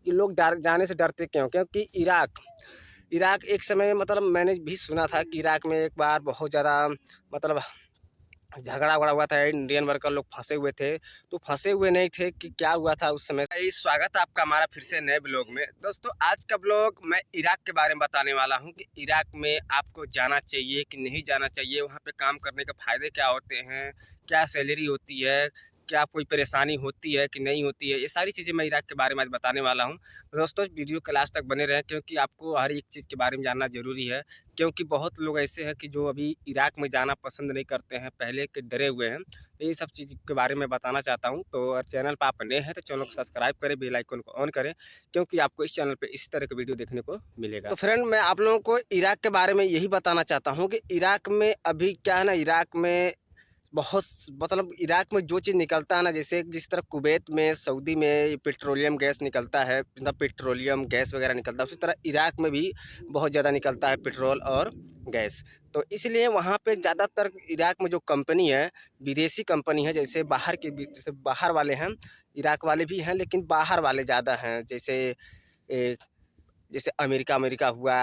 कि लोग जाने से डरते क्यों? क्योंकि इराक इराक एक समय में मतलब मैंने भी सुना था कि इराक में एक बार बहुत ज़्यादा मतलब झगड़ा-वगड़ा हुआ था, इंडियन वर्कर लोग फँसे हुए थे। तो फँसे हुए नहीं थे कि क्या हुआ था उस समय। स्वागत है आपका हमारा फिर से नए ब्लॉग में। दोस्तों आज का ब्लॉग मैं इराक के बारे में बताने वाला हूँ कि इराक में आपको जाना चाहिए कि नहीं जाना चाहिए, वहाँ पे काम करने के फ़ायदे क्या होते हैं, क्या सैलरी होती है, क्या कोई परेशानी होती है कि नहीं होती है, ये सारी चीज़ें मैं इराक के बारे में आज बताने वाला हूँ। तो दोस्तों वीडियो के लास्ट तक बने रहें क्योंकि आपको हर एक चीज़ के बारे में जानना ज़रूरी है। क्योंकि बहुत लोग ऐसे हैं कि जो अभी इराक में जाना पसंद नहीं करते हैं, पहले के डरे हुए हैं। तो ये सब चीज़ के बारे में बताना चाहता हूँ। तो अगर चैनल पर आप नए हैं तो चैनल को सब्सक्राइब करें, बेल आइकन को ऑन करें क्योंकि आपको इस चैनल पे इस तरह के वीडियो देखने को मिलेगा। तो फ्रेंड मैं आप लोगों को इराक के बारे में यही बताना चाहता हूँ कि इराक में अभी क्या है ना, इराक में बहुत मतलब इराक में जो चीज़ निकलता है ना, जैसे जिस तरह कुवैत में, सऊदी में पेट्रोलियम गैस निकलता है, मतलब पेट्रोलियम गैस वगैरह निकलता है, उसी तरह इराक में भी बहुत ज़्यादा निकलता है पेट्रोल और गैस। तो इसलिए वहाँ पे ज़्यादातर इराक में जो कंपनी है, विदेशी कंपनी है, जैसे बाहर के भी जैसे बाहर वाले हैं, इराक वाले भी हैं लेकिन बाहर वाले ज़्यादा हैं। ए, जैसे अमेरिका हुआ,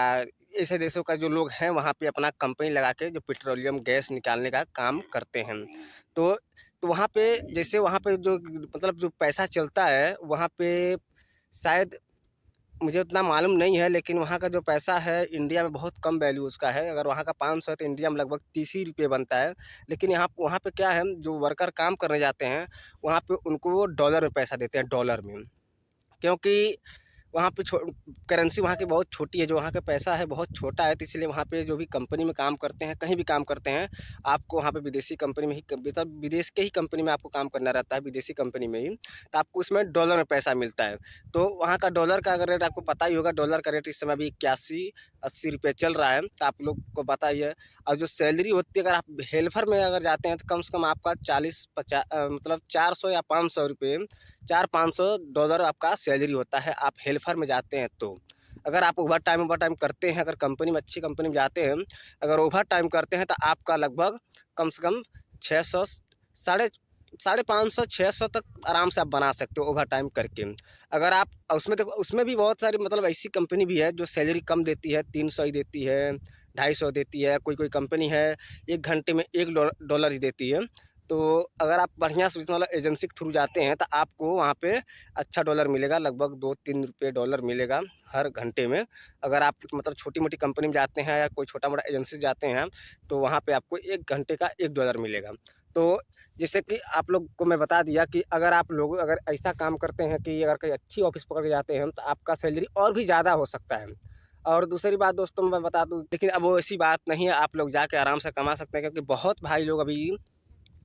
ऐसे देशों का जो लोग हैं वहाँ पे अपना कंपनी लगा के जो पेट्रोलियम गैस निकालने का काम करते हैं। तो तो वहाँ पे जैसे वहाँ पे जो मतलब जो पैसा चलता है वहाँ पे शायद मुझे उतना मालूम नहीं है, लेकिन वहाँ का जो पैसा है इंडिया में बहुत कम वैल्यू उसका है। अगर वहाँ का 500 है तो इंडिया में लगभग 30 ही रुपये बनता है। लेकिन यहाँ वहाँ पे क्या है, जो वर्कर काम करने जाते हैं वहाँ पे उनको वो डॉलर में पैसा देते हैं, डॉलर में। क्योंकि वहाँ पे करेंसी वहाँ की बहुत छोटी है, जो वहाँ का पैसा है बहुत छोटा है, तो इसलिए वहाँ पे जो भी कंपनी में काम करते हैं, कहीं भी काम करते हैं, आपको वहाँ पे विदेशी कंपनी में ही मतलब विदेश के ही कंपनी में आपको काम करना रहता है, विदेशी कंपनी में ही। तो आपको उसमें डॉलर में पैसा मिलता है। तो वहाँ का डॉलर का अगर रेट आपको पता ही होगा, डॉलर का रेट इस समय अभी 81-80 रुपये चल रहा है, तो आप लोग को पता ही है। और जो सैलरी होती है, अगर आप हेल्पर में अगर जाते हैं तो कम से कम आपका 40-50 मतलब 400 या 500 रुपये, 400-500 डॉलर आपका सैलरी होता है, आप हेल्पर में जाते हैं तो। अगर आप ओवर टाइम करते हैं, अगर कंपनी में अच्छी कंपनी में जाते हैं, अगर ओवर टाइम करते हैं तो आपका लगभग कम से कम 600 साढ़े साढ़े 500 600 तक आराम से आप बना सकते हो ओवर टाइम करके। अगर आप उसमें देखो, उसमें भी बहुत सारी मतलब ऐसी कंपनी भी है जो सैलरी कम देती है, 300 ही देती है, 250 देती है। कोई कंपनी है 1 घंटे में 1 डॉलर ही देती है। तो अगर आप बढ़िया से मतलब एजेंसी के थ्रू जाते हैं तो आपको वहाँ पे अच्छा डॉलर मिलेगा, लगभग 2-3 रुपये डॉलर मिलेगा हर घंटे में। अगर आप मतलब छोटी-मोटी कंपनी में जाते हैं या कोई छोटा-मोटा एजेंसी जाते हैं, तो वहाँ पे आपको 1 घंटे का 1 डॉलर मिलेगा। तो जैसे कि आप लोग को मैं बता दिया कि अगर आप लोग अगर ऐसा काम करते हैं कि अगर कोई अच्छी ऑफ़िस पकड़ के जाते हैं, तो आपका सैलरी और भी ज़्यादा हो सकता है। और दूसरी बात दोस्तों मैं बता दूँ, लेकिन अब वो ऐसी बात नहीं है, आप लोग जाके आराम से कमा सकते हैं क्योंकि बहुत भाई लोग अभी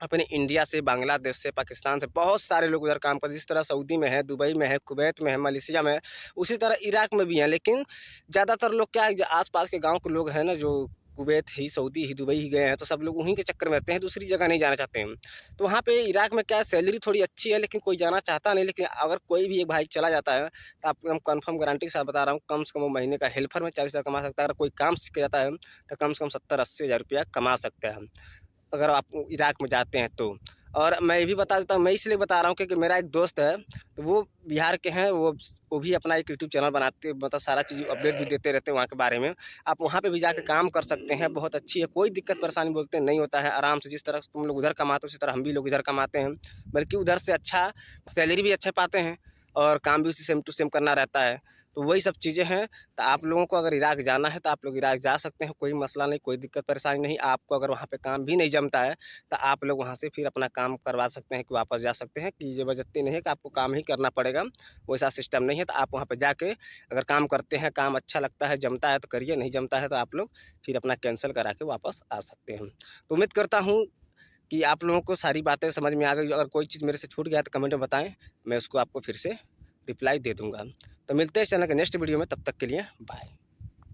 अपने इंडिया से, बांग्लादेश से, पाकिस्तान से बहुत सारे लोग उधर काम करते हैं। जिस तरह सऊदी में है, दुबई में है, कुवैत में है, मलेशिया में है, उसी तरह इराक में भी हैं। लेकिन ज़्यादातर लोग क्या है, जो आस-पास के गाँव के लोग हैं ना, जो कुवैत ही, सऊदी ही, दुबई ही गए हैं, तो सब लोग उन्हीं के चक्कर में रहते हैं, दूसरी जगह नहीं जाना चाहते हैं। तो वहाँ पे इराक में क्या है, सैलरी थोड़ी अच्छी है लेकिन कोई जाना चाहता नहीं। लेकिन अगर कोई भी एक भाई चला जाता है, तो आपको हम कन्फर्म गारंटी के साथ बता रहा हूँ, कम से कम वो महीने का हेल्पर में 40,000 कमा सकता है। अगर कोई काम सीख के जाता है, तो कम से कम 70-80 हज़ार रुपया कमा सकता है। अगर आप इराक में जाते हैं तो। और मैं ये भी बता देता हूँ, मैं इसलिए बता रहा हूँ क्योंकि मेरा एक दोस्त है, तो वो बिहार के हैं, वो भी अपना एक यूट्यूब चैनल बनाते, मतलब सारा चीज़ अपडेट भी देते रहते हैं वहाँ के बारे में। आप वहाँ पे भी जाके काम कर सकते हैं, बहुत अच्छी है, कोई दिक्कत परेशानी बोलते हैं नहीं होता है, आराम से जिस तरह से तुम लोग उधर कमाते हो उसी तरह हम भी लोग इधर कमाते हैं। बल्कि उधर से अच्छा सैलरी भी अच्छा पाते हैं और काम भी उसी सेम टू सेम करना रहता है। तो वही सब चीज़ें हैं। तो आप लोगों को अगर इराक जाना है तो आप लोग इराक जा सकते हैं, कोई मसला नहीं, कोई दिक्कत परेशानी नहीं। आपको अगर वहाँ पे काम भी नहीं जमता है तो आप लोग वहाँ से फिर अपना काम करवा सकते हैं कि वापस जा सकते हैं, कि ज़बरदस्ती नहीं है कि आपको काम ही करना पड़ेगा, वैसा सिस्टम नहीं है। तो आप वहाँ पे जाके अगर काम करते हैं, काम अच्छा लगता है, जमता है तो करिए, नहीं जमता है तो आप लोग फिर अपना कैंसल करा के वापस आ सकते हैं। तो उम्मीद करता हूँ कि आप लोगों को सारी बातें समझ में आ गई। अगर कोई चीज़ मेरे से छूट गया तो कमेंट में बताएँ, मैं उसको आपको फिर से रिप्लाई दे दूँगा। तो मिलते हैं इस चैनल के नेक्स्ट वीडियो में, तब तक के लिए बाय।